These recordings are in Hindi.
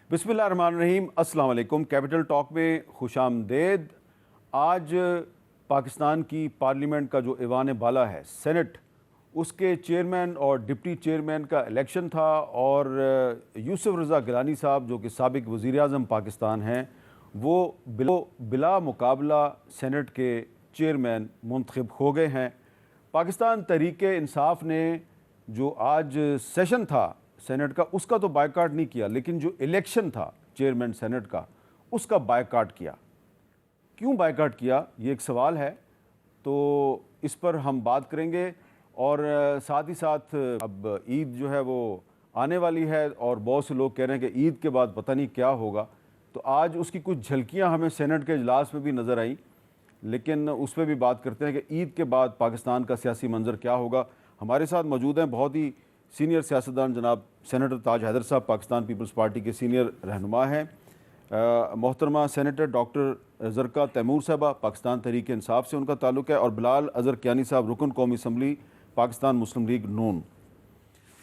बिस्मिल्लाहिर्रहमानिर्रहीम, अस्सलाम वालेकुम। कैपिटल टॉक में खुशामदेद। आज पाकिस्तान की पार्लियामेंट का जो ऐवान बाला है, सेनेट, उसके चेयरमैन और डिप्टी चेयरमैन का इलेक्शन था और यूसुफ रज़ा गिलानी साहब जो कि साबिक वज़ीर आज़म पाकिस्तान हैं, वो बिला मुकाबला सेनेट के चेयरमैन मुंतखब हो गए हैं। पाकिस्तान तहरीक इंसाफ ने जो आज सेशन था सेनेट का, उसका तो बायकाट नहीं किया, लेकिन जो इलेक्शन था चेयरमैन सेनेट का, उसका बायकाट किया। क्यों बायकाट किया, ये एक सवाल है, तो इस पर हम बात करेंगे। और साथ ही साथ अब ईद जो है वो आने वाली है और बहुत से लोग कह रहे हैं कि ईद के बाद पता नहीं क्या होगा, तो आज उसकी कुछ झलकियां हमें सेनेट के इजलास में भी नज़र आई, लेकिन उस पर भी बात करते हैं कि ईद के बाद पाकिस्तान का सियासी मंजर क्या होगा। हमारे साथ मौजूद हैं बहुत ही सीनियर सियासतदान जनाब सेनेटर ताज हैदर साहब, पाकिस्तान पीपल्स पार्टी के सीनियर रहनुमा हैं। मोहतरमा सेनेटर डॉक्टर ज़रका तैमूर साहबा, पाकिस्तान तहरीक इंसाफ से उनका ताल्लुक़ है, और बिलाल अज़हर कियानी साहब, रुकन कौमी असम्बली, पाकिस्तान मुस्लिम लीग नून।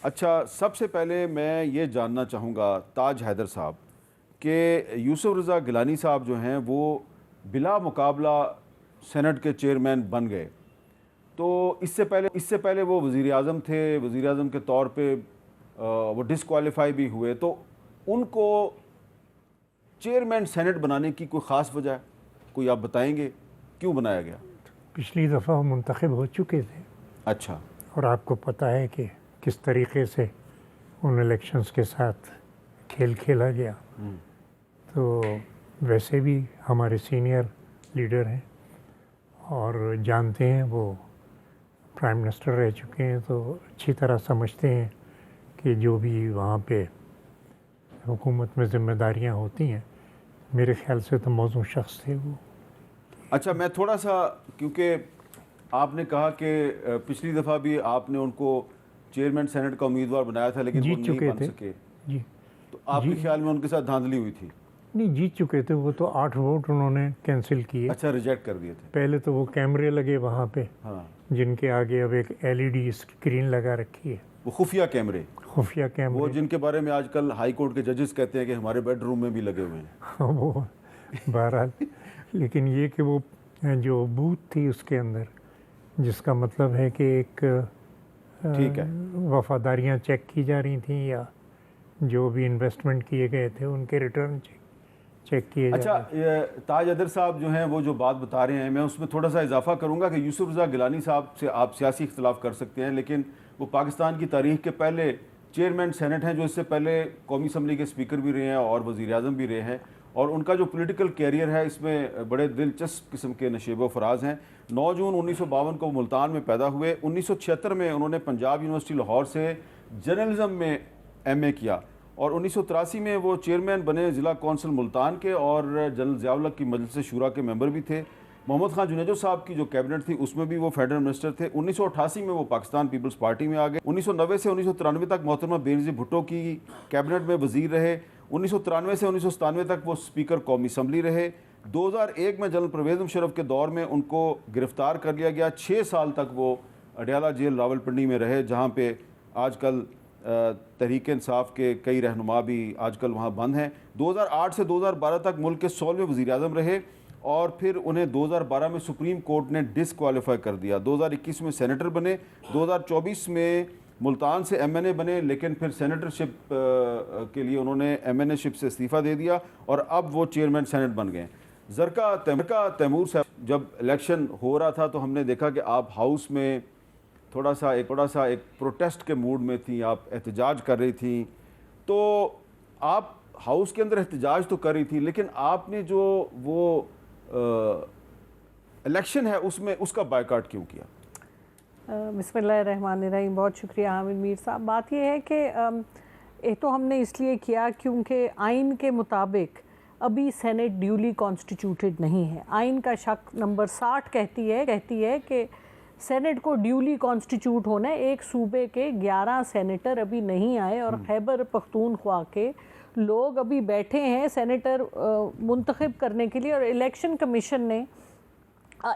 अच्छा, सबसे पहले मैं ये जानना चाहूँगा ताज हैदर साहब कि यूसुफ रज़ा गिलानी साहब जो हैं वो बिला मुकाबला सेनेट के चेयरमैन बन गए, तो इससे पहले वो वज़ीर आज़म थे, वज़ीर आज़म के तौर पे वो डिसक्वालीफाई भी हुए, तो उनको चेयरमैन सेनेट बनाने की कोई ख़ास वजह कोई आप बताएंगे, क्यों बनाया गया? पिछली दफ़ा वो मुंतखब हो चुके थे। अच्छा। और आपको पता है कि किस तरीके से उन इलेक्शंस के साथ खेल खेला गया। तो वैसे भी हमारे सीनियर लीडर हैं और जानते हैं, वो प्राइम मिनिस्टर रह चुके हैं, तो अच्छी तरह समझते हैं कि जो भी वहाँ पे हुकूमत में ज़िम्मेदारियाँ होती हैं, मेरे ख्याल से तो मौजूद शख्स थे वो। अच्छा, मैं थोड़ा सा, क्योंकि आपने कहा कि पिछली दफ़ा भी आपने उनको चेयरमैन सेनेट का उम्मीदवार बनाया था, लेकिन वो नहीं बन सके जी, तो आपके ख्याल में उनके साथ धांधली हुई थी? नहीं, जीत चुके थे वो तो। 8 वोट उन्होंने कैंसिल किए। अच्छा, रिजेक्ट कर दिए थे। पहले तो वो कैमरे लगे वहाँ पे, हाँ, जिनके आगे अब एक LED स्क्रीन लगा रखी है, वो खुफिया कैमरे, वो जिनके बारे में आजकल हाई कोर्ट के जजेस कहते हैं कि हमारे बेडरूम में भी लगे हुए हैं। वो बहरहाल, लेकिन ये कि वो जो बूथ थी उसके अंदर, जिसका मतलब है कि एक ठीक है, वफादारियाँ चेक की जा रही थी, या जो भी इन्वेस्टमेंट किए गए थे उनके रिटर्न चेक किए जा रहे थे। अच्छा, ताज हैदर साहब जो हैं वो जो बात बता रहे हैं, मैं उसमें थोड़ा सा इजाफा करूंगा कि यूसुफ रज़ा गिलानी साहब से आप सियासी इख्तलाफ कर सकते हैं, लेकिन वो पाकिस्तान की तारीख के पहले चेयरमैन सेनेट हैं, जो इससे पहले कौमी असम्बली के स्पीकर भी रहे हैं और वज़ीर आज़म भी रहे हैं, और उनका जो पॉलिटिकल कैरियर है इसमें बड़े दिलचस्प किस्म के नशेब व फराज हैं। 9 जून 1952 को मुल्तान में पैदा हुए। 1976 में उन्होंने पंजाब यूनिवर्सिटी लाहौर से जर्नलिज्म में MA किया और 1983 में वो चेयरमैन बने ज़िला कौंसिल मुल्तान के, और जनरल ज़िया-उल-हक की मजलिस शूरा के मेंबर भी थे। मोहम्मद खान जुनेजो साहब की जो कैबिनेट थी उसमें भी वो फेडरल मिनिस्टर थे। 1988 में वो पाकिस्तान पीपल्स पार्टी में आ गए। 1990 से 1993 तक मोहतरमा बेनज़ीर भुट्टो की कैबिनेट में वजीर रहे। 1993 से 1997 तक वो स्पीकर कौमी असम्बली रहे। 2001 में जनरल परवेज़ मुशर्रफ के दौर में उनको गिरफ्तार कर लिया गया। 6 साल तक वो अडयाला जेल रावलपिंडी में रहे, जहाँ पे आजकल तहरीक इंसाफ के कई रहनुमा भी आजकल वहाँ बंद हैं। 2008 से 2012 तक मुल्क के 16वें वज़ीर आज़म रहे और फिर उन्हें 2012 में सुप्रीम कोर्ट ने डिसक्वालीफाई कर दिया। 2021 में सेनेटर बने, 2024 में मुल्तान से MNA बने, लेकिन फिर सेनेटरशिप के लिए उन्होंने MNA शिप से इस्तीफ़ा दे दिया और अब वो चेयरमैन सेनेट बन गए। ज़रका तैमूर साहब, जब इलेक्शन हो रहा था तो हमने देखा कि आप हाउस में थोड़ा सा एक प्रोटेस्ट के मूड में थी, आप एहतजाज कर रही थी, तो आप हाउस के अंदर एहतजाज तो कर रही थी, लेकिन आपने जो वो इलेक्शन है उसमें उसका बायकाट क्यों किया? बिस्मिल्लाहिर्रहमानिर्रहीम, बहुत शुक्रिया हामिद मीर साहब। बात यह है कि एक तो हमने इसलिए किया क्योंकि आइन के मुताबिक अभी सेनेट ड्यूली कॉन्स्टिट्यूटेड नहीं है। आइन का शक नंबर 60 कहती है कि सेनेट को ड्यूली कॉन्स्टिट्यूट होना है। एक सूबे के 11 सेनेटर अभी नहीं आए और खैबर पख्तूनख्वा के लोग अभी बैठे हैं सेनेटर मुंतखब करने के लिए, और इलेक्शन कमीशन ने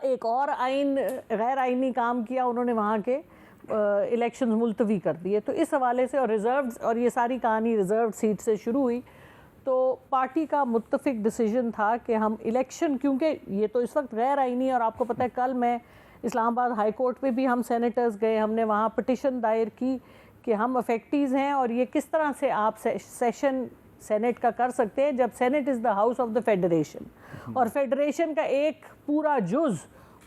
एक और गैर आइनी काम किया, उन्होंने वहाँ के इलेक्शंस मुलतवी कर दिए। तो इस हवाले से, और रिज़र्व, और ये सारी कहानी रिज़र्व सीट से शुरू हुई, तो पार्टी का मुत्तफिक डिसीजन था कि हम इलेक्शन, क्योंकि ये तो इस वक्त गैर आईनी, और आपको पता है कल मैं इस्लामाबाद हाई कोर्ट में भी हम सेनेटर्स गए, हमने वहाँ पिटिशन दायर की कि हम अफेक्टीज़ हैं और ये किस तरह से आप सेशन सेनेट का कर सकते हैं जब senate is the house of the federation, और फेडरेशन का एक पूरा जुज़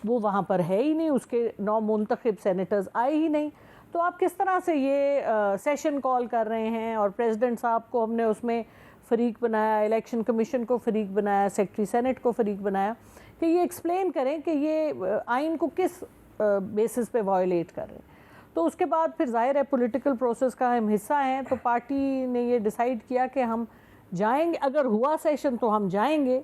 वो वहाँ पर है ही नहीं, उसके 9 मुंतखब सेनेटर्स आए ही नहीं, तो आप किस तरह से ये सेशन कॉल कर रहे हैं। और प्रेसिडेंट साहब को हमने उसमें फ़रीक बनाया, इलेक्शन कमीशन को फ़रीक बनाया, सेक्रेटरी सेनेट को फ़रीक बनाया कि ये एक्सप्लेन करें कि ये आइन को किस बेसिस पे वायलेट कर रहे हैं। तो उसके बाद फिर जाहिर है पॉलिटिकल प्रोसेस का हम हिस्सा हैं, तो पार्टी ने ये डिसाइड किया कि हम जाएंगे, अगर हुआ सेशन तो हम जाएंगे,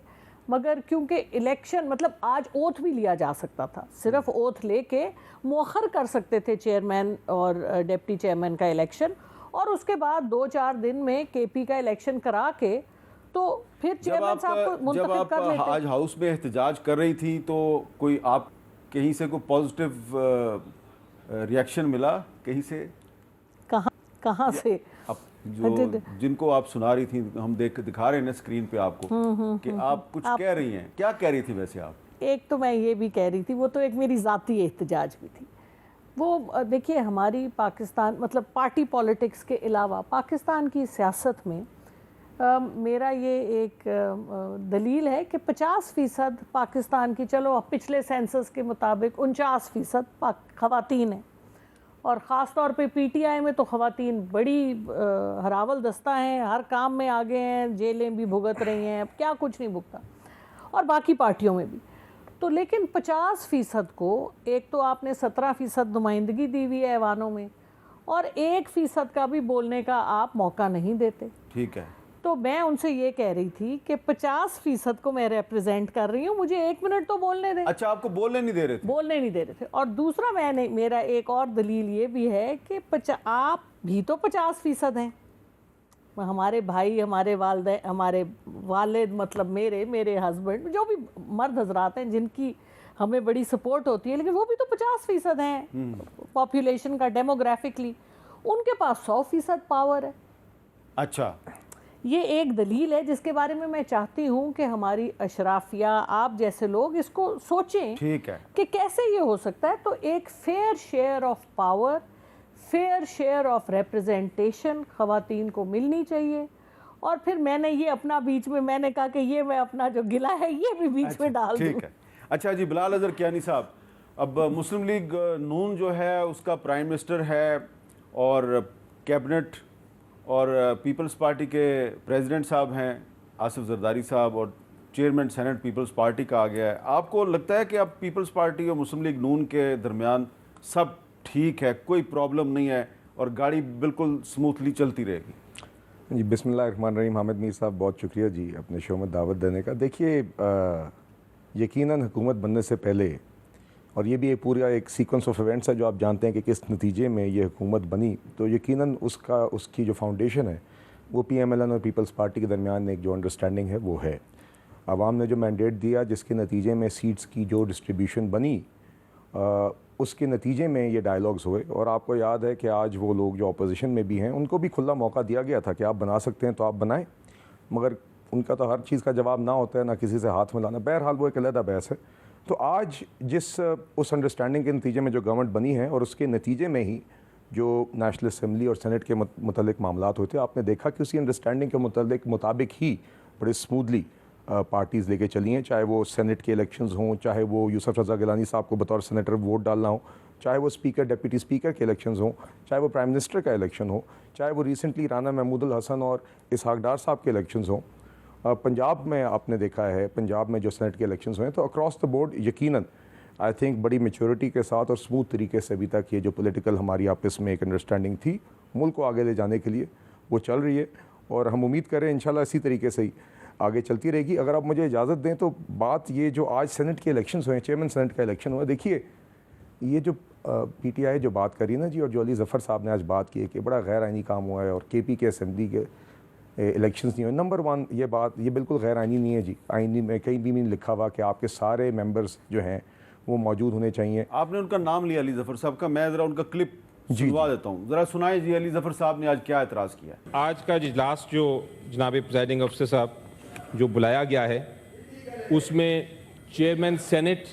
मगर क्योंकि इलेक्शन मतलब आज ओथ भी लिया जा सकता था, सिर्फ ओथ लेके मौखर कर सकते थे चेयरमैन और डिप्टी चेयरमैन का इलेक्शन, और उसके बाद 2-4 दिन में केपी का इलेक्शन करा के तो फिर चेयरमैन साहब को मुंतखब कर लेते। आज हाउस में एहतजाज कर रही थी तो कोई आप कहीं से कोई पॉजिटिव रिएक्शन मिला कहीं से? कहाँ से? अब जो जिनको आप सुना रही थी, हम दिखा रहे हैं ना स्क्रीन पे आपको कि आप कुछ कह रही हैं, क्या कह रही थी वैसे आप? एक तो मैं ये भी कह रही थी, वो तो एक मेरी ज़ाती एहतजाज भी थी। वो देखिए हमारी पाकिस्तान मतलब पार्टी पॉलिटिक्स के अलावा पाकिस्तान की सियासत में मेरा ये एक दलील है कि 50% पाकिस्तान की, चलो पिछले सेंसस के मुताबिक 49% खवातीन हैं, और ख़ास तौर पे पीटीआई में तो ख़वातीन बड़ी हरावल दस्ता हैं, हर काम में आगे हैं, जेलें भी भुगत रही हैं, अब क्या कुछ नहीं भुगता, और बाकी पार्टियों में भी। तो लेकिन 50% को एक तो आपने 17% नुमाइंदगी दी हुई है ऐवानों में, और 1% का भी बोलने का आप मौका नहीं देते। ठीक है, तो मैं उनसे ये कह रही थी कि 50% को मैं रिप्रेजेंट कर रही हूँ, मुझे 1 मिनट तो बोलने दें। अच्छा, आपको बोलने नहीं दे रहे थे? बोलने नहीं दे रहे थे। और दूसरा मेरा एक और दलील ये भी है कि आप भी तो 50% हैं, हमारे भाई, हमारे वालिद मतलब मेरे हस्बैंड, जो भी मर्द हजरात हैं जिनकी हमें बड़ी सपोर्ट होती है, लेकिन वो भी तो 50% हैं पॉपुलेशन का, डेमोग्राफिकली उनके पास 100% पावर है। अच्छा, ये एक दलील है जिसके बारे में मैं चाहती हूँ कि हमारी अशराफिया, आप जैसे लोग इसको सोचें। ठीक है, कि कैसे ये हो सकता है। तो एक fair share of power, fair share of representation ख़वातीन को मिलनी चाहिए। और फिर मैंने ये अपना बीच में मैंने कहा कि ये मैं अपना जो गिला है ये भी बीच में डाल दूँ। ठीक है। अच्छा जी, बिलाल अज़हर कियानी साहब, अब मुस्लिम लीग नून जो है उसका प्राइम मिनिस्टर है और कैबिनेट और पीपल्स पार्टी के प्रेसिडेंट साहब हैं आसिफ जरदारी साहब, और चेयरमैन सेनेट पीपल्स पार्टी का आ गया है। आपको लगता है कि अब पीपल्स पार्टी और मुस्लिम लीग नून के दरमियान सब ठीक है, कोई प्रॉब्लम नहीं है और गाड़ी बिल्कुल स्मूथली चलती रहेगी? जी, बिस्मिल्लाहिर्रहमानिर्रहीम। हामिद मीर साहब, बहुत शुक्रिया जी अपने शो में दावत देने का। देखिए, यकीनन हुकूमत बनने से पहले, और ये भी एक पूरा एक सीक्वेंस ऑफ इवेंट्स है जो आप जानते हैं कि किस नतीजे में ये हुकूमत बनी, तो यकीनन उसकी जो फाउंडेशन है वो PMLN और पीपल्स पार्टी के दरमियान एक जो अंडरस्टैंडिंग है वो है। आवाम ने जो मैंडेट दिया, जिसके नतीजे में सीट्स की जो डिस्ट्रीब्यूशन बनी, उसके नतीजे में ये डायलॉग्स हुए। और आपको याद है कि आज वो लोग जो अपोजिशन में भी हैं उनको भी खुला मौका दिया गया था कि आप बना सकते हैं तो आप बनाएं, मगर उनका तो हर चीज़ का जवाब ना होता है, ना किसी से हाथ मिलाना। बहरहाल वो एक अलग बहस है। तो आज उस अंडरस्टैंडिंग के नतीजे में जो गवर्नमेंट बनी है और उसके नतीजे में ही जो नेशनल असम्बली और सेनेट के मुतल्लिक मामलात होते हैं, आपने देखा कि उसी अंडरस्टैंडिंग के मुताबिक ही बड़े स्मूथली पार्टीज़ लेके चली हैं। चाहे वो सेनेट के इलेक्शंस हों, चाहे वो यूसुफ रज़ा गिलानी साहब को बतौर सेनेटर वोट डालना हो, चाहे वो स्पीकर डिप्टी स्पीकर के इलेक्शंस हों, चाहे वो प्राइम मिनिस्टर का इलेक्शन हो, चाहे वो रिसेंटली राना महमूदुल हसन और इसहाक डार साहब के इलेक्शंस हों। पंजाब में आपने देखा है, पंजाब में जो सेनेट के इलेक्शंस हुए, तो अक्रॉस द बोर्ड यकीनन आई थिंक बड़ी मैच्योरिटी के साथ और स्मूथ तरीके से अभी तक ये जो पॉलिटिकल हमारी आपस में एक अंडरस्टैंडिंग थी मुल्क को आगे ले जाने के लिए, वो चल रही है। और हम उम्मीद करें इंशाल्लाह इसी तरीके से ही आगे चलती रहेगी। अगर आप मुझे इजाज़त दें तो बात ये जो आज सेनेट के इलेक्शंस हुए, चेयरमैन सेनेट का इलेक्शन हुआ, देखिए ये जो PTI जो बात करी ना जी, और जो अली ज़फ़र साहब ने आज बात की है कि बड़ा गैर आइनी काम हुआ है और KP के असम्बली के इलेक्शंस नहीं हुए। नंबर 1 ये बात ये बिल्कुल गैर आइनी नहीं है जी। आइनी में कहीं भी नहीं लिखा हुआ कि आपके सारे मेंबर्स जो हैं वो मौजूद होने चाहिए। आपने उनका नाम लिया अली ज़फ़र साहब का, मैं ज़रा उनका क्लिप सुनवा देता हूँ। ज़रा सुनाए जी, अली ज़फ़र साहब ने आज क्या एतराज़ किया है। आज का इजलास जो जनाब प्रेसिडिंग अफसर साहब जो बुलाया गया है, उसमें चेयरमैन सेनेट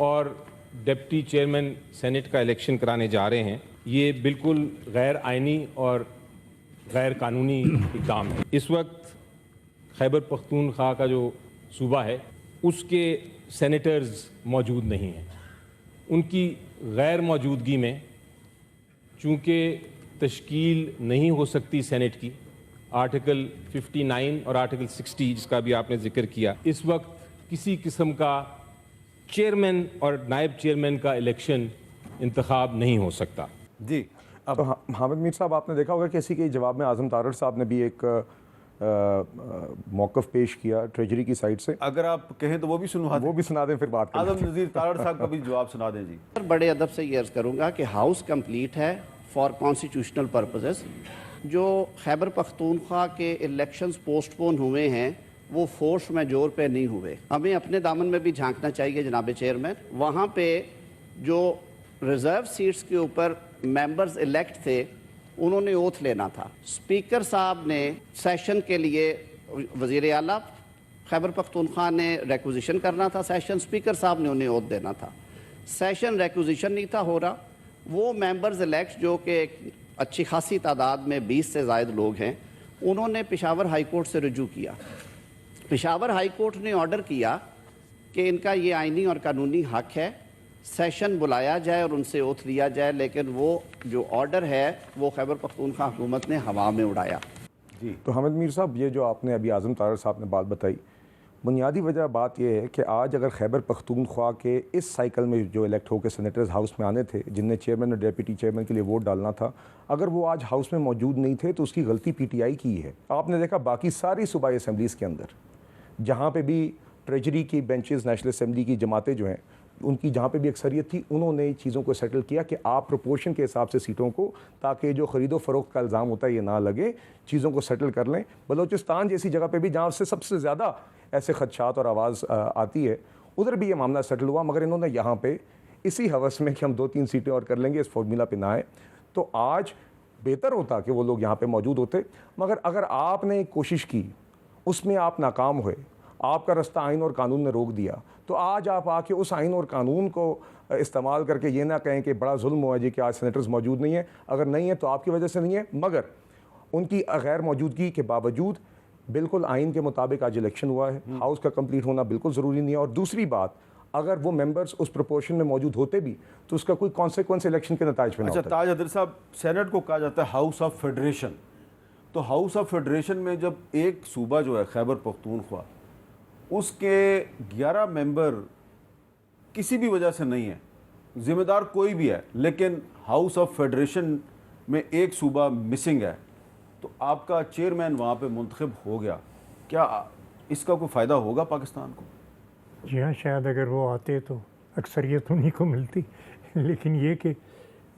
और डिप्टी चेयरमैन सेनेट का इलेक्शन कराने जा रहे हैं। ये बिल्कुल गैर आइनी और गैर कानूनी इक़दाम है। इस वक्त खैबर पख्तूनख्वा का जो सूबा है उसके सेनेटर्स मौजूद नहीं हैं। उनकी गैर मौजूदगी में चूँकि तश्कील नहीं हो सकती सेनेट की, आर्टिकल 59 और आर्टिकल 60 जिसका भी आपने जिक्र किया, इस वक्त किसी किस्म का चेयरमैन और नायब चेयरमैन का इलेक्शन इंतखाब नहीं हो सकता। जी, अब हामिद मीर साहब, आपने देखा होगा कि इसी के जवाब में आज़म तारड़ साहब ने भी एक मौक़िफ़ पेश किया ट्रेजरी की साइड से। अगर आप कहें तो वो भी सुनवा दें। वो भी सुना दें, फिर बात करें। आज़म नज़ीर तारड़ साहब का भी जवाब सुना दें जी। बड़े अदब से ये अर्ज़ करूँगा कि हाउस कंप्लीट है फॉर कॉन्स्टिट्यूशनल पर्पसेस। जो खैबर पख्तूनख्वा के इलेक्शंस पोस्टपोन हुए हैं वो फोर्स मेजोर पे नहीं हुए। हमें अपने दामन में भी झांकना चाहिए जनाब चेयरमैन। वहाँ पे जो रिज़र्व सीट्स के ऊपर मेंबर्स इलेक्ट थे उन्होंने ओथ लेना था। स्पीकर साहब ने सेशन के लिए, वज़ीर आला खैबर पख्तूनख्वा ने रिक्विजिशन करना था सेशन, स्पीकर साहब ने उन्हें ओथ देना था। सेशन रिक्विजिशन नहीं था हो रहा। वो मेंबर्स इलेक्ट जो कि एक अच्छी खासी तादाद में 20 से ज़ायद लोग हैं, उन्होंने पेशावर हाई कोर्ट से रुजू किया। पेशावर हाई कोर्ट ने ऑर्डर किया कि इनका ये आइनी और कानूनी हक है, सेशन बुलाया जाए और उनसे ओथ लिया जाए, लेकिन वो जो ऑर्डर है वो खैबर पख्तूनख्वा हुकूमत ने हवा में उड़ाया। जी, तो हामिद मीर साहब, ये जो आपने अभी आज़म तारड़ साहब ने बात बताई, बुनियादी वजह बात यह है कि आज अगर खैबर पख्तूनख्वा के इस साइकिल में जो इलेक्ट होकर सेनेटर्स हाउस में आने थे, जिनने चेयरमैन और डिप्टी चेयरमैन के लिए वोट डालना था, अगर वो आज हाउस में मौजूद नहीं थे तो उसकी गलती PTI की है। आपने देखा बाकी सारी सूबाई असम्बलीज़ के अंदर जहाँ पे भी ट्रेजरी की बेंचेस, नेशनल असम्बली की जमातें जो हैं उनकी जहाँ पे भी अक्सरियत थी, उन्होंने चीज़ों को सेटल किया कि आप प्रोपोर्शन के हिसाब से सीटों को, ताकि जो ख़रीदो फ़रोख्त का इल्ज़ाम होता है ये ना लगे, चीज़ों को सेटल कर लें। बलूचिस्तान जैसी जगह पे भी जहाँ से सबसे ज़्यादा ऐसे खदशात और आवाज़ आती है, उधर भी ये मामला सेटल हुआ, मगर इन्होंने यहाँ पे इसी हवस में कि हम 2-3 सीटें और कर लेंगे, इस फॉर्मूला पे ना आए। तो आज बेहतर होता कि वो लोग यहाँ पे मौजूद होते, मगर अगर आपने कोशिश की, उसमें आप नाकाम हुए, आपका रास्ता आइन और कानून ने रोक दिया, तो आज आप आके उस आइन और कानून को इस्तेमाल करके ये ना कहें कि बड़ा जुल्म हुआ जी कि आज सेनेटर्स मौजूद नहीं है। अगर नहीं है तो आपकी वजह से नहीं है, मगर उनकी गैर मौजूदगी के बावजूद बिल्कुल आइन के मुताबिक आज इलेक्शन हुआ है। हाउस का कंप्लीट होना बिल्कुल ज़रूरी नहीं है। और दूसरी बात, अगर वो मेंबर्स उस प्रोपोर्शन में मौजूद होते भी तो उसका कोई कॉन्सिक्वेंस इलेक्शन के नताज में ना अच्छा होता। ताज हैदर साहब, सेनेट को कहा जाता है हाउस ऑफ फेडरेशन। तो हाउस ऑफ फेडरेशन में जब एक सूबा जो है खैबर पख्तूनख्वा, उसके 11 मेंबर किसी भी वजह से नहीं है, जिम्मेदार कोई भी है, लेकिन हाउस ऑफ फेडरेशन में एक सूबा मिसिंग है, तो आपका चेयरमैन वहाँ पे मुंतखब हो गया, क्या इसका कोई फ़ायदा होगा पाकिस्तान को? जी हाँ, शायद अगर वो आते तो अक्सरियत उन्हीं को मिलती, लेकिन ये कि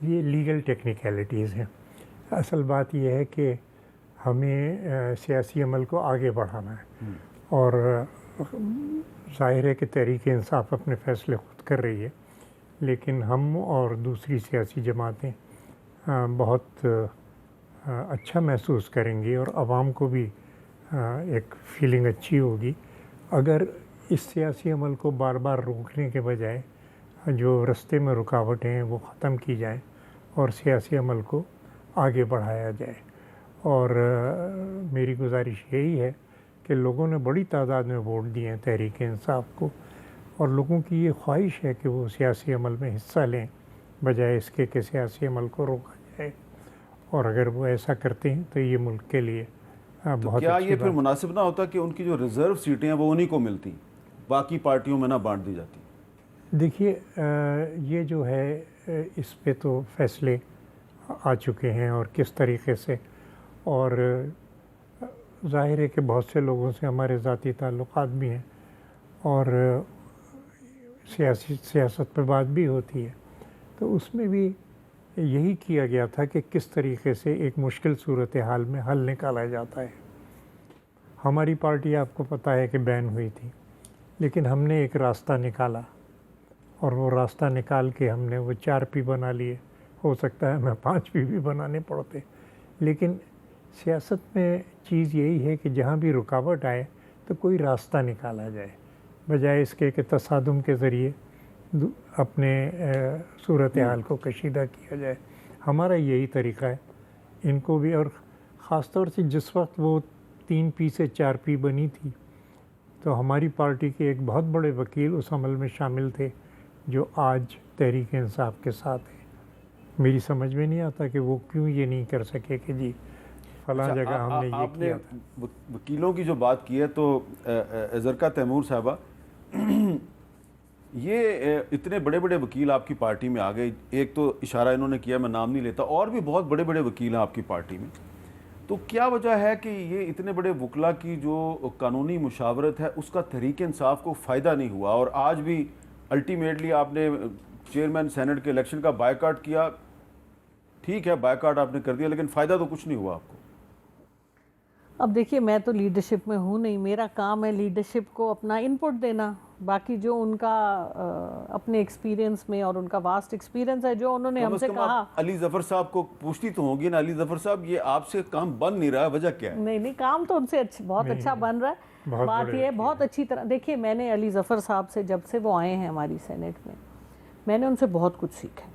ये लीगल टेक्निकलिटीज़ हैं। असल बात यह है कि हमें सियासी अमल को आगे बढ़ाना है, और ज़ाहिर है कि तहरीक इंसाफ अपने फ़ैसले खुद कर रही है, लेकिन हम और दूसरी सियासी जमातें बहुत अच्छा महसूस करेंगी और आवाम को भी एक फ़ीलिंग अच्छी होगी अगर इस सियासी अमल को बार बार रोकने के बजाय जो रास्ते में रुकावटें हैं वो ख़त्म की जाए और सियासी अमल को आगे बढ़ाया जाए। और मेरी गुजारिश यही है कि लोगों ने बड़ी तादाद में वोट दिए हैं तहरीक इंसाफ को, और लोगों की ये ख्वाहिश है कि वो सियासी अमल में हिस्सा लें बजाय इसके कि सियासी अमल को रोका जाए। और अगर वो ऐसा करते हैं तो ये मुल्क के लिए बहुत क्या अच्छी ये फिर बात। मुनासिब ना होता कि उनकी जो रिज़र्व सीटें हैं वो उन्हीं को मिलती, बाकी पार्टियों में ना बांट दी जाती? देखिए, ये जो है इस पे तो फैसले आ चुके हैं और किस तरीके से, और ज़ाहिर है कि बहुत से लोगों से हमारे ज़ाती ताल्लुकात भी हैं और सियासत पर बात भी होती है, तो उसमें भी यही किया गया था कि किस तरीके से एक मुश्किल सूरत हाल में हल निकाला जाता है। हमारी पार्टी आपको पता है कि बैन हुई थी, लेकिन हमने एक रास्ता निकाला और वो रास्ता निकाल के हमने वो 4P बना लिए हो सकता है मैं 5 भी बनाने पड़ते। लेकिन सियासत में चीज़ यही है कि जहाँ भी रुकावट आए तो कोई रास्ता निकाला जाए, बजाय इसके कि तसादुम के ज़रिए अपने सूरत हाल को कशीदा किया जाए। हमारा यही तरीक़ा है। इनको भी, और ख़ास तौर से जिस वक्त वो 3P से 4P बनी थी तो हमारी पार्टी के एक बहुत बड़े वकील उस अमल में शामिल थे जो आज तहरीक इंसाफ के साथ है। मेरी समझ में नहीं आता कि वो क्यों ये नहीं कर सके कि जी फलां जगह हमने ये आपने किया था। वकीलों की जो बात की है तो ज़रका तैमूर साहबा, ये इतने बड़े बड़े वकील आपकी पार्टी में आ गए, एक तो इशारा इन्होंने किया, मैं नाम नहीं लेता, और भी बहुत बड़े बड़े वकील हैं आपकी पार्टी में, तो क्या वजह है कि ये इतने बड़े वकला की जो कानूनी मुशावरत है उसका तहरीक इंसाफ को फ़ायदा नहीं हुआ, और आज भी अल्टीमेटली आपने चेयरमैन सेनेट के इलेक्शन का बायकॉट किया। ठीक है, बायकॉट आपने कर दिया, लेकिन फ़ायदा तो कुछ नहीं हुआ आपको। अब देखिए, मैं तो लीडरशिप में हूँ नहीं, मेरा काम है लीडरशिप को अपना इनपुट देना। बाकी जो उनका अपने एक्सपीरियंस में, और उनका वास्ट एक्सपीरियंस है जो उन्होंने हमसे कहा। अली जफर साहब को पूछती तो होगी ना, अली जफर साहब ये आपसे काम बन नहीं रहा, वजह क्या है? नहीं, काम तो उनसे बहुत अच्छा बन रहा है। बात ये है, बहुत अच्छी तरह देखिए, मैंने अली जफर साहब से, जब से वो आए हैं हमारी सेनेट में, मैंने उनसे बहुत कुछ सीखा।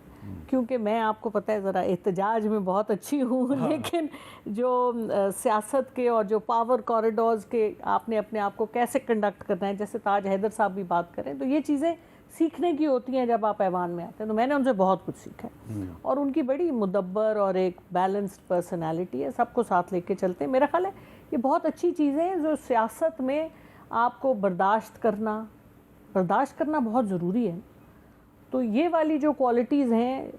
क्योंकि मैं, आपको पता है, ज़रा एहतजाज में बहुत अच्छी हूँ, लेकिन जो सियासत के और जो पावर कॉरिडोर्स के आपने अपने आप को कैसे कंडक्ट करना है, जैसे ताज हैदर साहब भी बात करें, तो ये चीज़ें सीखने की होती हैं जब आप ऐवान में आते हैं। तो मैंने उनसे बहुत कुछ सीखा है, और उनकी बड़ी मुदब्बर और एक बैलेंस्ड पर्सनैलिटी है, सबको साथ लेके चलते हैं। मेरा ख्याल है ये बहुत अच्छी चीज़ें हैं जो सियासत में आपको बर्दाश्त करना बहुत ज़रूरी है। तो ये वाली जो क्वालिटीज़ हैं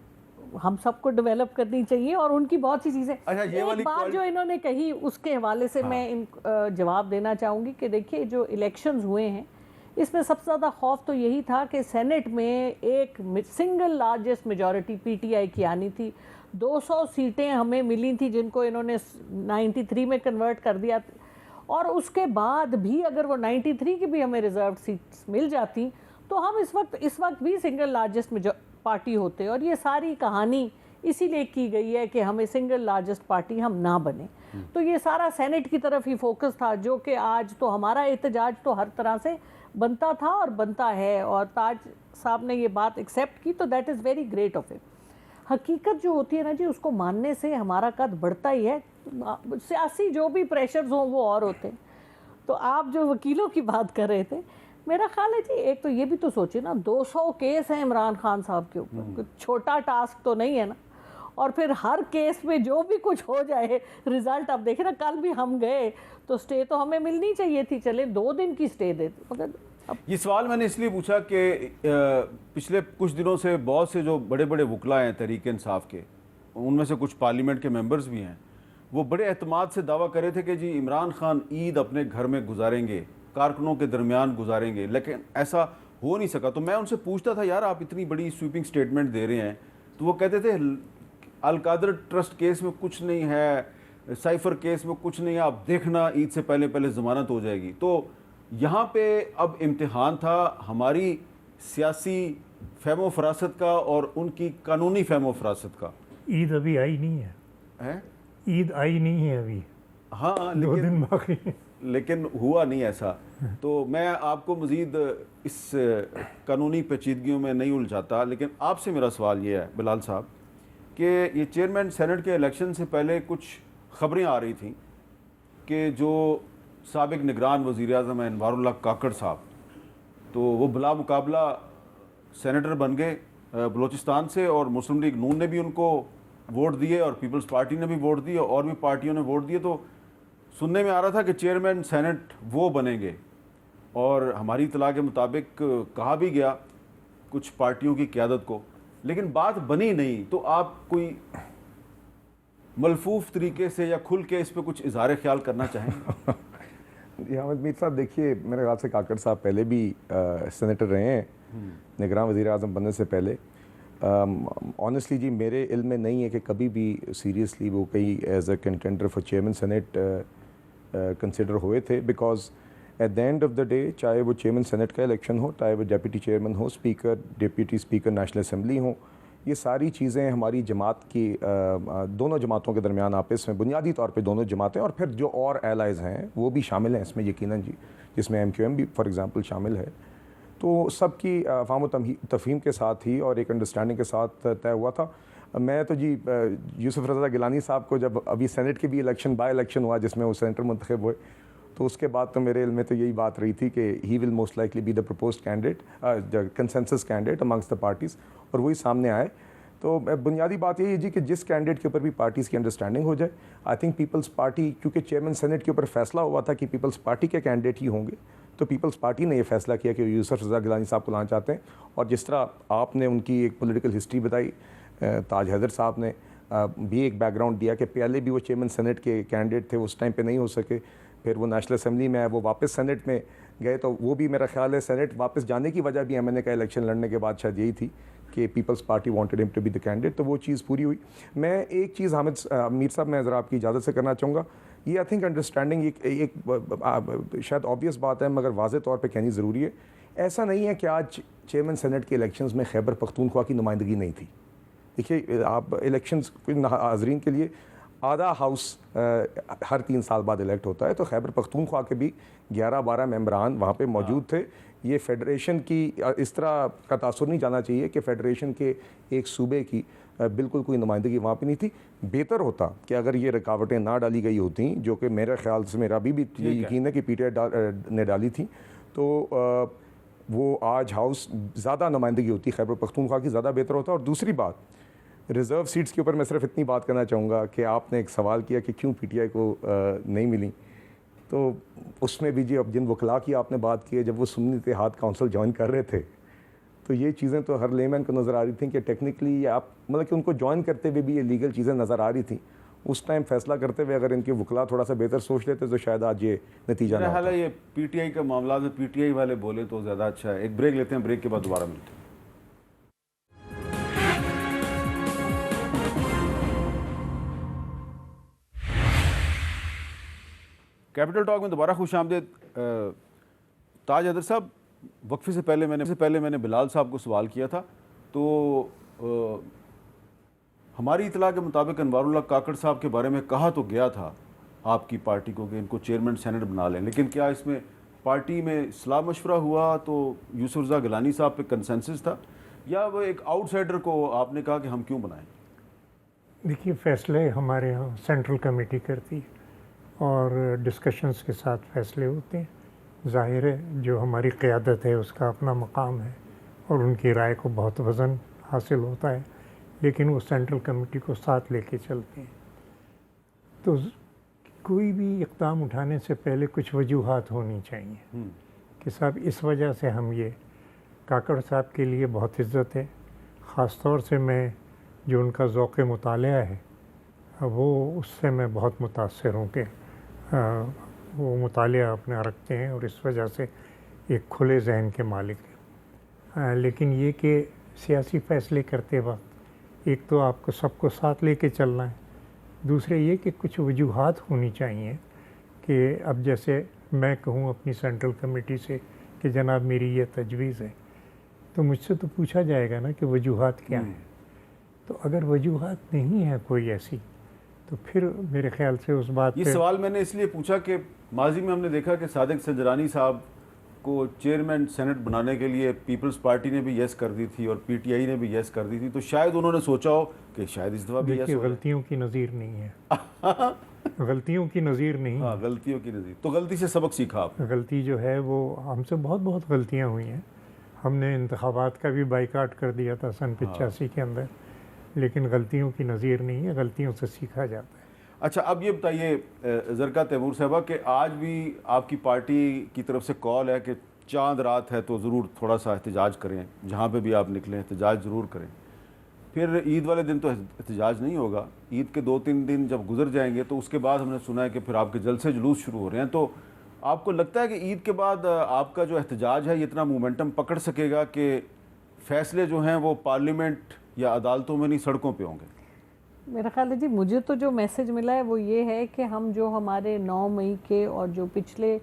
हम सबको डेवलप करनी चाहिए, और उनकी बहुत सी चीज़ें। अच्छा, ये वाली बात जो इन्होंने कही उसके हवाले से मैं जवाब देना चाहूँगी कि देखिए, जो इलेक्शंस हुए हैं इसमें सबसे ज़्यादा खौफ तो यही था कि सेनेट में एक सिंगल लार्जेस्ट मेजॉरिटी पीटीआई की आनी थी। 200 सीटें हमें मिली थी जिनको इन्होंने 93 में कन्वर्ट कर दिया, और उसके बाद भी अगर वो 93 की भी हमें रिजर्व सीट्स मिल जाती तो हम इस वक्त भी सिंगल लार्जेस्ट पार्टी होते। और ये सारी कहानी इसीलिए की गई है कि हमें सिंगल लार्जेस्ट पार्टी हम ना बने। तो ये सारा सेनेट की तरफ ही फोकस था, जो कि आज तो हमारा एहतजाज तो हर तरह से बनता था और बनता है, और ताज साहब ने ये बात एक्सेप्ट की, तो that is very great of it. हकीकत जो होती है ना जी, उसको मानने से हमारा कद बढ़ता ही है। सियासी जो भी प्रेशर्स हों वो और होते हैं। तो आप जो वकीलों की बात कर रहे थे, मेरा ख्याल है जी, एक तो ये भी तो सोचिए ना, 200 केस हैं इमरान खान साहब के ऊपर, छोटा टास्क तो नहीं है ना। और फिर हर केस में जो भी कुछ हो जाए, रिजल्ट अब देखें ना, कल भी हम गए तो स्टे तो हमें मिलनी चाहिए थी, चले 2 दिन की स्टे देते, मगर ये सवाल मैंने इसलिए पूछा कि पिछले कुछ दिनों से बहुत से जो बड़े बड़े वकला हैं तहरीक इंसाफ के, उनमें से कुछ पार्लियामेंट के मेंबर्स भी हैं, वो बड़े एतमाद से दावा कर रहे थे कि जी इमरान खान ईद अपने घर में गुजारेंगे, कारकुनों के दरमियान गुजारेंगे, लेकिन ऐसा हो नहीं सका। तो मैं उनसे पूछता था, यार आप इतनी बड़ी स्वीपिंग स्टेटमेंट दे रहे हैं, तो वो कहते थे अल कादर ट्रस्ट केस में कुछ नहीं है, साइफर केस में कुछ नहीं है, आप देखना ईद से पहले पहले ज़मानत हो जाएगी। तो यहाँ पे अब इम्तिहान था हमारी सियासी फहमो फरासत का और उनकी कानूनी फहमो फरासत का। ईद अभी आई नहीं है? ईद आई नहीं है अभी, हाँ, 2 दिन बाकी, लेकिन हुआ नहीं ऐसा। तो मैं आपको मज़ीद इस कानूनी पेचीदगियों में नहीं उलझाता, लेकिन आपसे मेरा सवाल ये है बिलाल साहब कि ये चेयरमैन सेनेट के इलेक्शन से पहले कुछ ख़बरें आ रही थी कि जो साबिक निगरान वज़ीर-ए-आज़म हैं अनवारुल्लाह काकड़ साहब, तो वो बिला मुकाबला सेनेटर बन गए बलूचिस्तान से, और मुस्लिम लीग नून ने भी उनको वोट दिए और पीपल्स पार्टी ने भी वोट दिए और भी पार्टियों ने वोट दिए। तो सुनने में आ रहा था कि चेयरमैन सेनेट वो बनेंगे, और हमारी इत्तला के मुताबिक कहा भी गया कुछ पार्टियों की क़यादत को, लेकिन बात बनी नहीं। तो आप कोई मलफूफ तरीके से या खुल के इस पर कुछ इज़हार ख्याल करना चाहेंगे? जी हामिद मीर साहब, देखिए मेरे ख्याल से काकड़ साहब पहले भी सेनेटर रहे हैं, निगरान वज़ीर आज़म बनने से पहले। ऑनेस्टली जी मेरे इल्म में नहीं है कि कभी भी सीरियसली वो कहीं as a contender for chairman senate consider हुए थे, because at the end of the day चाहे वो चेयरमैन सेनेट का इलेक्शन हो, चाहे वो डिप्टी चेयरमैन हो, speaker deputy speaker national assembly हो, ये सारी चीज़ें हमारी जमात की दोनों जमातों के दरमियान आपस में बुनियादी तौर पे दोनों जमातें और फिर जो और एलाइज हैं वो भी शामिल हैं इसमें यकीनन जी, जिसमें MQM भी फॉर एग्ज़ाम्पल शामिल है। तो सबकी फाहम तफहीम के साथ ही और एक अंडरस्टैंडिंग के साथ तय हुआ था। मैं तो जी यूसुफ रज़ा गिलानी साहब को जब अभी सेनेट के भी इलेक्शन बाई इलेक्शन हुआ जिसमें वो सेनेटर मुंतखब हुए, तो उसके बाद तो मेरे इल्म में तो यही बात रही थी कि he will most likely be the proposed candidate, the consensus candidate amongst the parties, और वही सामने आए। तो बुनियादी बात यही है जी कि जिस कैंडिडेट के ऊपर भी पार्टीज़ की अंडरस्टैंडिंग हो जाए, आई थिंक पीपल्स पार्टी, क्योंकि चेयरमैन सेनेट के ऊपर फैसला हुआ था कि पीपल्स पार्टी के कैंडिडेट ही होंगे, तो पीपल्स पार्टी ने यह फैसला किया कि यूसुफ रज़ा गिलानी साहब को लाना चाहते हैं। और जिस तरह आपने उनकी एक पॉलिटिकल हिस्ट्री बताई, ताज हैदर साहब ने भी एक बैकग्राउंड दिया कि पहले भी वो चेयरमैन सेनेट के कैंडिडेट थे, उस टाइम पे नहीं हो सके, फिर वो नेशनल असेंबली में आए, वो वापस सेनेट में गए, तो वो भी मेरा ख्याल है सेनेट वापस जाने की वजह भी MNA का इलेक्शन लड़ने के बाद शायद यही थी कि People's Party wanted him to be the candidate, तो वो चीज़ पूरी हुई। मैं एक चीज़ मीर साहब मैं ज़रा आपकी इजाज़त से करना चाहूँगा, ये आई थिंक अंडरस्टैंडिंग एक शायद ऑब्वियस बात है मगर वाज़े तौर पर कहनी ज़रूरी है। ऐसा नहीं है कि आज चेयरमैन सेनेट के इलेक्शंस में खैबर पख्तूनख्वा की नुमाइंदगी नहीं थी। देखिए, आप इलेक्शंस हाज़रीन के लिए आधा हाउस हर 3 साल बाद इलेक्ट होता है, तो खैबर पख्तूनख्वा के भी 11-12 मेंबरान वहाँ पे मौजूद थे। ये फेडरेशन की इस तरह का तासुर नहीं जाना चाहिए कि फेडरेशन के एक सूबे की बिल्कुल कोई नुमाइंदगी वहाँ पे नहीं थी। बेहतर होता कि अगर ये रुकावटें ना डाली गई होती, जो कि मेरे ख्याल से मेरा अभी भी ये यकीन है कि PTI ने डाली थी, तो वो आज हाउस ज़्यादा नुमाइंदगी होती खैबर पख्तूनख्वा की, ज़्यादा बेहतर होता। और दूसरी बात, रिज़र्व सीट्स के ऊपर मैं सिर्फ इतनी बात करना चाहूँगा कि आपने एक सवाल किया कि क्यों PTI को नहीं मिली, तो उसमें भी जी अब जिन वकला की आपने बात की है, जब वो सुन्नी इत्तेहाद काउंसिल ज्वाइन कर रहे थे, तो ये चीज़ें तो हर लेमैन को नज़र आ रही थी कि टेक्निकली आप मतलब कि उनको ज्वाइन करते हुए भी ये लीगल चीज़ें नज़र आ रही थी। उस टाइम फैसला करते हुए अगर इनके वकला थोड़ा सा बेहतर सोच लेते तो शायद आज ये नतीजा ना होता। ये PTI का मामला में PTI वाले बोले तो ज़्यादा अच्छा है। एक ब्रेक लेते हैं, ब्रेक के बाद दोबारा मिलते हैं। कैपिटल टॉक में दोबारा खुश आमदीद। ताज हैदर साहब, वक्फे से पहले मैंने बिलाल साहब को सवाल किया था, तो हमारी इतला के मुताबिक अनवारुल्लाह काकड़ साहब के बारे में कहा तो गया था आपकी पार्टी को कि इनको चेयरमैन सेनेट बना लें, लेकिन क्या इसमें पार्टी में सलाह मशवरा हुआ तो यूसुफ रज़ा गिलानी साहब पे कंसेंसस था, या वो एक आउटसाइडर को आपने कहा कि हम क्यों बनाएं? देखिए, फैसले हमारे यहाँ सेंट्रल कमेटी करती है और डिस्कशंस के साथ फैसले होते हैं। ज़ाहिर है जो हमारी क़यादत है उसका अपना मकाम है और उनकी राय को बहुत वज़न हासिल होता है, लेकिन वो सेंट्रल कमेटी को साथ लेके चलते हैं। तो कोई भी इक़दाम उठाने से पहले कुछ वजूहात होनी चाहिए कि साहब इस वजह से हम ये, काकड़ साहब के लिए बहुत इज़्ज़त है, ख़ास तौर से मैं जो उनका ज़ौक़ मुतालिया है वो उससे मैं बहुत मुतासर हूँ कि वो मुतालिया अपना रखते हैं और इस वजह से एक खुले जहन के मालिक हैं। लेकिन ये कि सियासी फ़ैसले करते वक्त एक तो आपको सबको साथ लेके चलना है, दूसरे ये कि कुछ वजूहात होनी चाहिए कि अब जैसे मैं कहूँ अपनी सेंट्रल कमेटी से कि जनाब मेरी ये तजवीज़ है, तो मुझसे तो पूछा जाएगा ना कि वजूहात क्या है। तो अगर वजूहात नहीं है कोई ऐसी, तो फिर मेरे ख्याल से उस बात ये सवाल मैंने इसलिए पूछा कि माजी में हमने देखा कि सादिक सजरानी साहब को चेयरमैन सेनेट बनाने के लिए पीपल्स पार्टी ने भी यस कर दी थी और PTI ने भी यस कर दी थी, तो शायद उन्होंने सोचा हो कि शायद इस दफ़ा भी यस हो। गलतियों की नज़ीर नहीं है गलतियों की नज़ीर नहीं। हाँ, गलतियों की नज़ीर। तो गलती से सबक सीखा आप? गलती जो है वो हमसे बहुत गलतियाँ हुई हैं। हमने इंतखाबात का भी बाइकाट कर दिया था सन 85 के अंदर, लेकिन गलतियों की नज़ीर नहीं है, गलतियों से सीखा जाता है। अच्छा, अब ये बताइए ज़रका तैमूर साहबा कि आज भी आपकी पार्टी की तरफ से कॉल है कि चांद रात है तो ज़रूर थोड़ा सा एहतजाज करें, जहाँ पे भी आप निकलें एहतजाज ज़रूर करें। फिर ईद वाले दिन तो एहतजाज नहीं होगा, ईद के 2-3 दिन जब गुजर जाएंगे तो उसके बाद हमने सुना है कि फिर आपके जलसे जुलूस शुरू हो रहे हैं। तो आपको लगता है कि ईद के बाद आपका जो एहतजाज है ये इतना मोमेंटम पकड़ सकेगा कि फ़ैसले जो हैं वो पार्लियामेंट या अदालतों में नहीं सड़कों पे होंगे? मेरा ख्याल है जी, मुझे तो जो मैसेज मिला है वो ये है कि हम जो हमारे 9 मई के और जो पिछले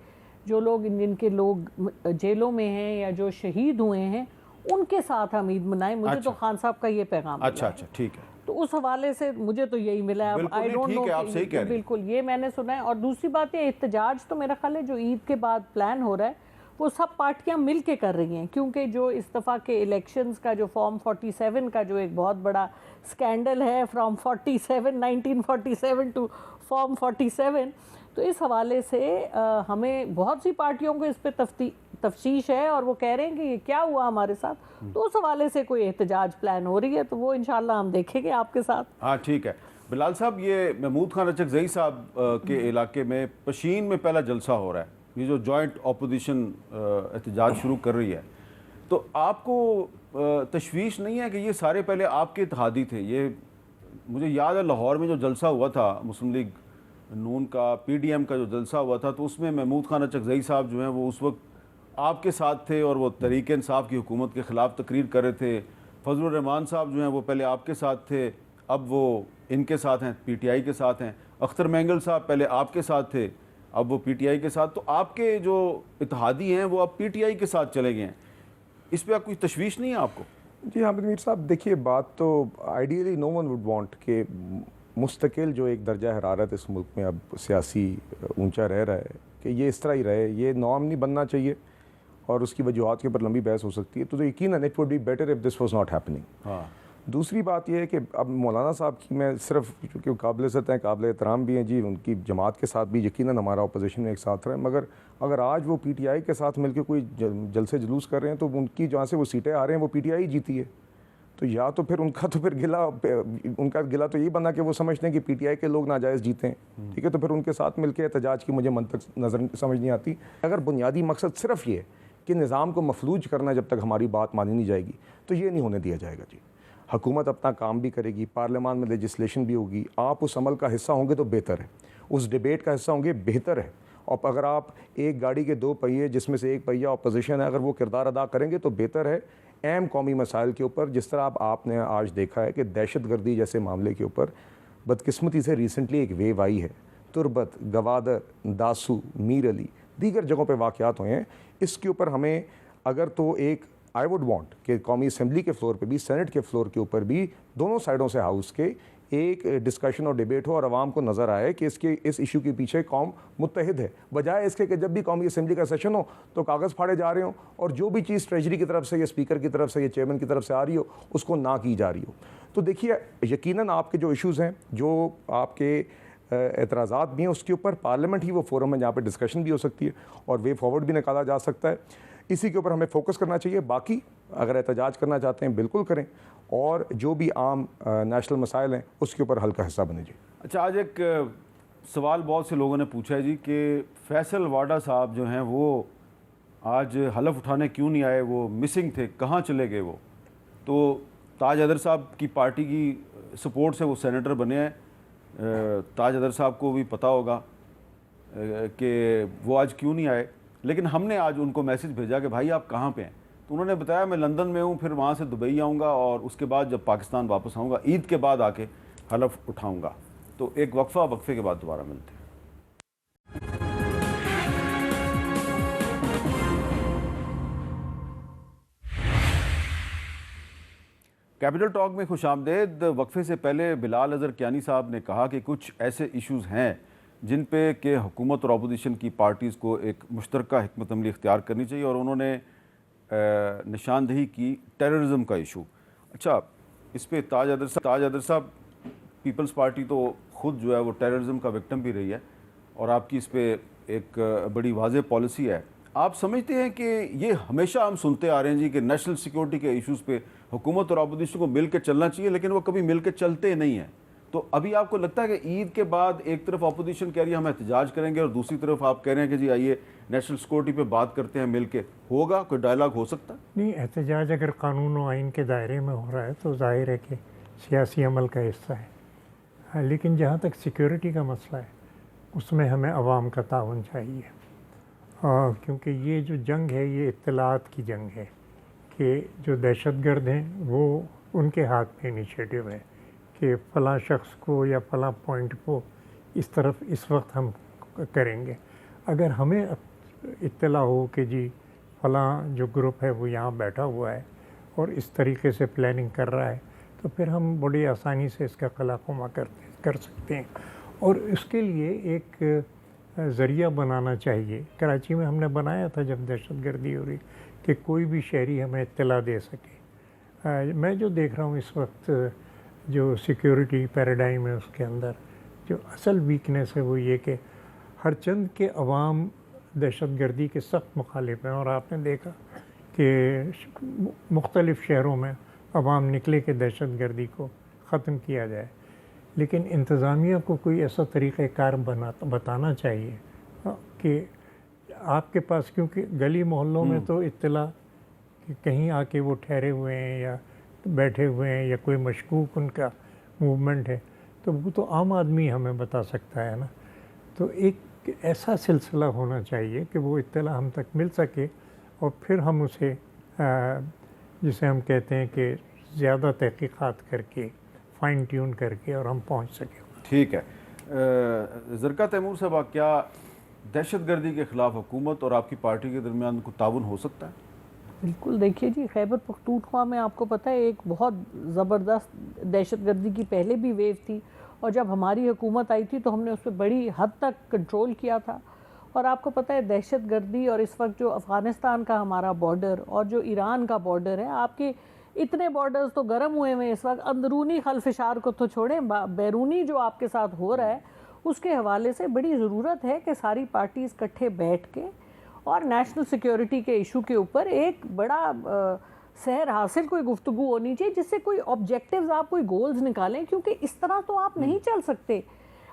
जो लोग जिनके लोग जेलों में हैं या जो शहीद हुए हैं उनके साथ हम ईद मनाएं। मुझे अच्छा। तो खान साहब का ये पैगाम अच्छा मिला है। अच्छा, ठीक है। तो उस हवाले से मुझे तो यही मिला है। अब बिल्कुल आई नहीं, डोंट ठीक नो है, आप सही कह रहे हैं। बिल्कुल ये मैंने सुना है। और दूसरी बात ये एहतजाज तो मेरा ख्याल है जो ईद के बाद प्लान हो रहा है वो सब पार्टियां मिल के कर रही हैं, क्योंकि जो इस दफ़ा के इलेक्शंस का जो फॉर्म 47 का जो एक बहुत बड़ा स्कैंडल है, फ्रॉम 1947 टू फॉर्म 47, तो इस हवाले से हमें बहुत सी पार्टियों को इस पर तफ्तीश है और वो कह रहे हैं कि ये क्या हुआ हमारे साथ। तो उस हवाले से कोई एहतजाज प्लान हो रही है, तो वो इंशाल्लाह हम देखेंगे आपके साथ। हाँ ठीक है। बिलाल साहब, ये महमूद खान रचकजई साहब के इलाके में पशीन में पहला जलसा हो रहा है, ये जो जॉइंट अपोजिशन एहतजाज शुरू कर रही है, तो आपको तशवीश नहीं है कि ये सारे पहले आपके इत्तेहादी थे? ये मुझे याद है लाहौर में जो जलसा हुआ था मुस्लिम लीग नून का, PDM का जो जलसा हुआ था, तो उसमें महमूद खान रचकजई साहब जो हैं वो उस वक्त आपके साथ थे और वो तहरीक इंसाफ की हुकूमत के ख़िलाफ़ तकरीर कर रहे थे। फजलुर रहमान साहब जो हैं वो पहले आपके साथ थे, अब वो इनके साथ हैं, PTI के साथ हैं। अख्तर मैंगल साहब पहले आपके साथ थे, अब वो PTI के साथ। तो आपके जो इत्तेहादी हैं वो अब PTI के साथ चले गए हैं, इस पर कोई तशवीश नहीं है आपको? जी हामिद मीर साहब, देखिए बात तो ideally no one would want कि मुस्तकिल जो एक दर्जा हरारत इस मुल्क में अब सियासी ऊंचा रह रहा है कि ये इस तरह ही रहे, ये नॉर्म नहीं बनना चाहिए और उसकी वजूहत के ऊपर लंबी बहस हो सकती है। तो यकीनन it would be better if this was not happening. हाँ। दूसरी बात यह है कि अब मौलाना साहब की मैं सिर्फ चूँकि काबिल इज़्ज़त हैं, काबिल एहतराम भी हैं जी, उनकी जमात के साथ भी यकीनन हमारा अपोजिशन में एक साथ रहा है, मगर अगर आज वो PTI के साथ मिलकर कोई जलसे जुलूस कर रहे हैं तो उनकी जहाँ से वो सीटें आ रहे हैं वो PTI जीती है। तो या तो फिर उनका गिला तो यही बना कि वो समझते हैं कि PTI के लोग नाजायज़ जीते हैं, ठीक है, तो फिर उनके साथ मिलकर एहतजाज की मुझे मंतक नज़र समझ नहीं आती। अगर बुनियादी मकसद सिर्फ ये कि निज़ाम को मफलूज करना, जब तक हमारी बात मानी नहीं जाएगी तो ये नहीं होने दिया जाएगा जी। हुकूमत अपना काम भी करेगी, पार्लियामान में लेजिस्लेशन भी होगी, आप उस अमल का हिस्सा होंगे तो बेहतर है, उस डिबेट का हिस्सा होंगे बेहतर है। और अगर आप एक गाड़ी के दो पहिए जिसमें से एक पहिया अपोजिशन है, अगर वो किरदार अदा करेंगे तो बेहतर है। अहम कौमी मसाइल के ऊपर जिस तरह आपने आज देखा है कि दहशत गर्दी जैसे मामले के ऊपर बदकिस्मती से रिसेंटली एक वेव आई है, तुरबत, गवादर, दासू, मीर अली, दीगर जगहों पर वाक़यात हुए हैं। इसके ऊपर हमें अगर तो एक आई वुड वांट कि कौमी असम्बली के फ्लोर पे भी, सेनेट के फ्लोर के ऊपर भी, दोनों साइडों से हाउस के एक डिस्कशन और डिबेट हो और आवाम को नज़र आए कि इस इशू के पीछे कौम मुत्तहिद है, बजाय इसके कि जब भी कौमी असम्बली का सेशन हो तो कागज़ फाड़े जा रहे हों और जो भी चीज़ ट्रेजरी की तरफ से या स्पीकर की तरफ से या चेयरमैन की तरफ से आ रही हो उसको ना की जा रही हो। तो देखिए यकीनन आपके जो इशूज़ हैं, जो आपके एतराज़ात भी हैं, उसके ऊपर पार्लियामेंट ही वो फोरम है जहाँ पर डिस्कशन भी हो सकती है और वे फॉरवर्ड भी निकाला जा सकता है। इसी के ऊपर हमें फोकस करना चाहिए। बाकी अगर एहतजाज करना चाहते हैं बिल्कुल करें और जो भी आम नेशनल मसाइल हैं उसके ऊपर हल का हिस्सा बने जी। अच्छा, आज एक सवाल बहुत से लोगों ने पूछा है जी कि फैसल वाडा साहब जो हैं वो आज हलफ उठाने क्यों नहीं आए, वो मिसिंग थे, कहाँ चले गए वो? तो ताज अदर साहब की पार्टी की सपोर्ट से वो सेनेटर बने हैं। ताज अदर साहब को भी पता होगा कि वो आज क्यों नहीं आए, लेकिन हमने आज उनको मैसेज भेजा कि भाई आप कहाँ पे हैं? तो उन्होंने बताया मैं लंदन में हूँ, फिर वहाँ से दुबई आऊँगा और उसके बाद जब पाकिस्तान वापस आऊँगा ईद के बाद आके हलफ उठाऊँगा। तो एक वक्फे के बाद दोबारा मिलते हैं। कैपिटल टॉक में खुशामदेद। वक्फे से पहले बिलाल अज़हर कियानी साहब ने कहा कि कुछ ऐसे इश्यूज़ हैं जिन पे कि हुकूमत और अपोजिशन की पार्टीज़ को एक मुश्तरका हिकमत अमली इख्तियार करनी चाहिए और उन्होंने निशानदही की टेररिज्म का इशू। अच्छा, इस पे ताज अदर साहब, पीपल्स पार्टी तो ख़ुद जो है वो टेररिज्म का विक्टिम भी रही है और आपकी इस पे एक बड़ी वाज़ेह पॉलिसी है। आप समझते हैं कि ये हमेशा हम सुनते आ रहे हैं जी कि नेशनल सिक्योरिटी के इश्यूज़ पे हुकूमत और अपोजिशन को मिल के चलना चाहिए, लेकिन वो कभी मिल के चलते नहीं हैं। तो अभी आपको लगता है कि ईद के बाद एक तरफ अपोजिशन कह रही है हम एहतजाज करेंगे और दूसरी तरफ आप कह रहे हैं कि जी आइए नेशनल सिक्योरिटी पे बात करते हैं मिल के, होगा कोई डायलॉग हो सकता है? नहीं, एहतजाज अगर कानून और आइन के दायरे में हो रहा है तो जाहिर है कि सियासी अमल का हिस्सा है। हाँ, लेकिन जहाँ तक सिक्योरिटी का मसला है उसमें हमें अवाम का ताउन चाहिए, क्योंकि ये जो जंग है ये इत्तलात की जंग है कि जो दहशतगर्द हैं वो उनके हाथ में इनिशिएटिव है कि फ़लाँ शख्स को या फ़लाँ पॉइंट को इस तरफ इस वक्त हम करेंगे। अगर हमें इत्तला हो कि जी फ़लाँ जो ग्रुप है वो यहाँ बैठा हुआ है और इस तरीके से प्लानिंग कर रहा है, तो फिर हम बड़ी आसानी से इसका कलाकुमा कर सकते हैं। और इसके लिए एक ज़रिया बनाना चाहिए। कराची में हमने बनाया था जब दहशतगर्दी हो रही, कि कोई भी शहरी हमें इत्तला दे सके। मैं जो देख रहा हूँ इस वक्त जो सिक्योरिटी पैराडाइम है उसके अंदर जो असल वीकनेस है वो ये कि हर चंद के अवाम दहशतगर्दी के सख्त मुखालिफ हैं। और आपने देखा कि मुख्तलिफ़ शहरों में अवाम निकले कि दहशतगर्दी को ख़त्म किया जाए, लेकिन इंतज़ामिया को कोई ऐसा तरीक़ाकार बताना चाहिए कि आपके पास, क्योंकि गली मोहल्लों में तो इत्तला कि कहीं आके वो ठहरे हुए हैं या बैठे हुए हैं या कोई मशकूक उनका मूवमेंट है, तो वो तो आम आदमी हमें बता सकता है ना। तो एक ऐसा सिलसिला होना चाहिए कि वो इत्तला हम तक मिल सके और फिर हम उसे जिसे हम कहते हैं कि ज़्यादा तहकीक़ात करके फाइन ट्यून करके और हम पहुंच सकें। ठीक है। ज़रका तैमूर साहब, क्या दहशतगर्दी के ख़िलाफ़ हुकूमत और आपकी पार्टी के दरमियान कोई ताउन हो सकता है? बिल्कुल। देखिए जी, खैबर पख्तूनख्वा में आपको पता है एक बहुत ज़बरदस्त दहशतगर्दी की पहले भी वेव थी, और जब हमारी हुकूमत आई थी तो हमने उस पर बड़ी हद तक कंट्रोल किया था। और आपको पता है दहशतगर्दी और इस वक्त जो अफ़गानिस्तान का हमारा बॉर्डर और जो ईरान का बॉर्डर है, आपके इतने बॉर्डर्स तो गर्म हुए हुए हैं इस वक्त। अंदरूनी खलफिशार को तो छोड़ें, बैरूनी जो आपके साथ हो रहा है उसके हवाले से बड़ी ज़रूरत है कि सारी पार्टीज़ इकट्ठे बैठ के और नेशनल सिक्योरिटी के इशू के ऊपर एक बड़ा सहर हासिल कोई गुफ्तगू होनी चाहिए, जिससे कोई ऑब्जेक्टिव्स, आप कोई गोल्स निकालें, क्योंकि इस तरह तो आप नहीं चल सकते।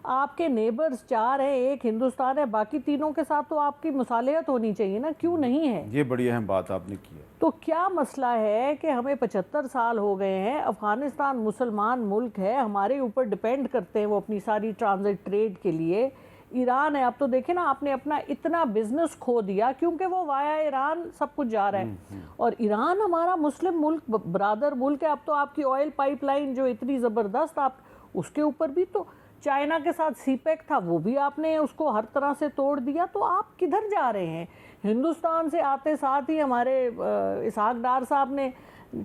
आपके नेबर्स 4 हैं, एक हिंदुस्तान है, बाकी तीनों के साथ तो आपकी मुसालहत होनी चाहिए ना, क्यों नहीं है? ये बड़ी अहम बात आपने की है। तो क्या मसला है कि हमें 75 साल हो गए हैं, अफ़गानिस्तान मुसलमान मुल्क है, हमारे ऊपर डिपेंड करते हैं वो अपनी सारी ट्रांजिट ट्रेड के लिए। ईरान है, अब तो देखें ना, आपने अपना इतना बिजनेस खो दिया क्योंकि वो वाया ईरान सब कुछ जा रहा है। और ईरान हमारा मुस्लिम मुल्क, ब्रादर मुल्क है। अब तो आपकी ऑयल पाइपलाइन जो इतनी ज़बरदस्त, आप उसके ऊपर भी तो चाइना के साथ सीपेक था, वो भी आपने उसको हर तरह से तोड़ दिया। तो आप किधर जा रहे हैं? हिंदुस्तान से आते साथ ही हमारे इसहाक डार साहब ने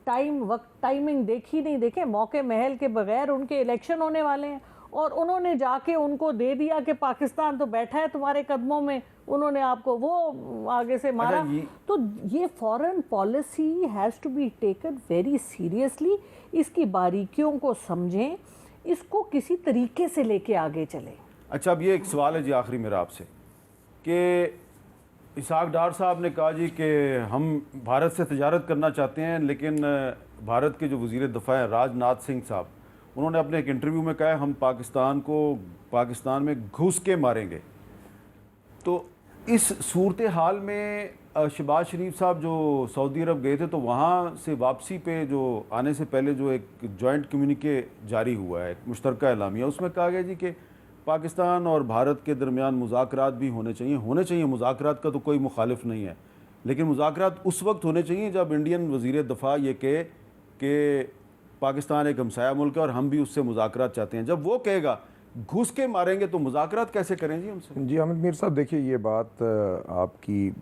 टाइमिंग देखी नहीं। देखें, मौके महल के बगैर उनके इलेक्शन होने वाले हैं और उन्होंने जाके उनको दे दिया कि पाकिस्तान तो बैठा है तुम्हारे कदमों में, उन्होंने आपको वो आगे से मारा। तो ये foreign policy has to be taken very seriously. इसकी बारीकियों को समझें, इसको किसी तरीके से लेके आगे चलें। अच्छा, अब ये एक सवाल है जी आखिरी मेरा आपसे, कि इसहाक डार साहब ने कहा जी कि हम भारत से तजारत करना चाहते हैं, लेकिन भारत के जो वज़ीर दफ़ा हैं राजनाथ सिंह साहब, उन्होंने अपने एक इंटरव्यू में कहा है हम पाकिस्तान में घुस के मारेंगे। तो इस सूरत हाल में शहबाज शरीफ साहब जो सऊदी अरब गए थे, तो वहाँ से वापसी पे जो आने से पहले जो एक जॉइंट कम्युनिके जारी हुआ है, एक मुश्तरका एलामिया, उसमें कहा गया जी कि पाकिस्तान और भारत के दरमियान मुज़ाकरात भी होने चाहिए। मुज़ाकरात का तो कोई मुखालिफ नहीं है, लेकिन मुज़ाकरात उस वक्त होने चाहिए जब इंडियन वज़ीर दफ़ा ये कहे कि पाकिस्तान एक हमसाया मुल्क है और हम भी उससे मुज़ाकरात चाहते हैं। जब वो कहेगा घुस के मारेंगे तो मुज़ाकरात कैसे करें जी उनसे? जी हामिद मीर साहब, देखिए ये बात आपकी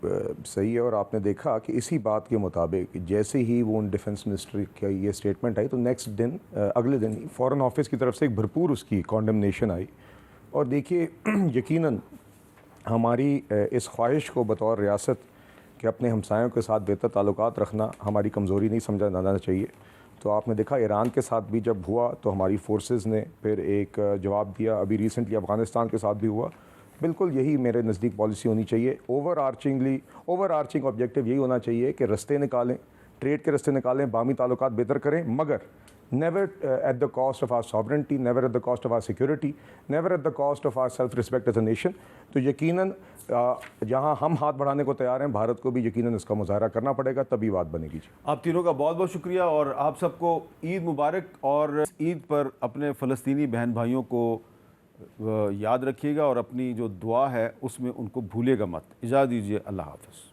सही है, और आपने देखा कि इसी बात के मुताबिक जैसे ही वो डिफेंस मिनिस्ट्री का ये स्टेटमेंट आई तो नेक्स्ट दिन, अगले दिन ही फ़ॉरेन ऑफिस की तरफ से एक भरपूर उसकी कॉन्डमनेशन आई। और देखिए यकीनन हमारी इस ख्वाहिश को बतौर रियासत कि अपने हमसायों के साथ बेहतर ताल्लुकात रखना हमारी कमज़ोरी नहीं समझा जाना चाहिए। तो आपने देखा ईरान के साथ भी जब हुआ तो हमारी फोर्सेस ने फिर एक जवाब दिया, अभी रिसेंटली अफ़गानिस्तान के साथ भी हुआ। बिल्कुल यही मेरे नज़दीक पॉलिसी होनी चाहिए। ओवर आर्चिंग ऑब्जेक्टिव यही होना चाहिए कि रास्ते निकालें, ट्रेड के रास्ते निकालें, बामी ताल्लुकात बेहतर करें, मगर never at the cost of our sovereignty, never at the cost of our security, never at the cost of our self-respect as a nation। तो यकीनन जहां हम हाथ बढ़ाने को तैयार हैं, भारत को भी यकीनन इसका मुजाहरा करना पड़ेगा, तभी बात बनेगी। आप तीनों का बहुत बहुत शुक्रिया और आप सबको ईद मुबारक। और ईद पर अपने फ़लस्तीनी बहन भाइयों को याद रखिएगा और अपनी जो दुआ है उसमें उनको भूलिएगा मत। इजाज़त दीजिए, अल्लाह हाफ़िज़।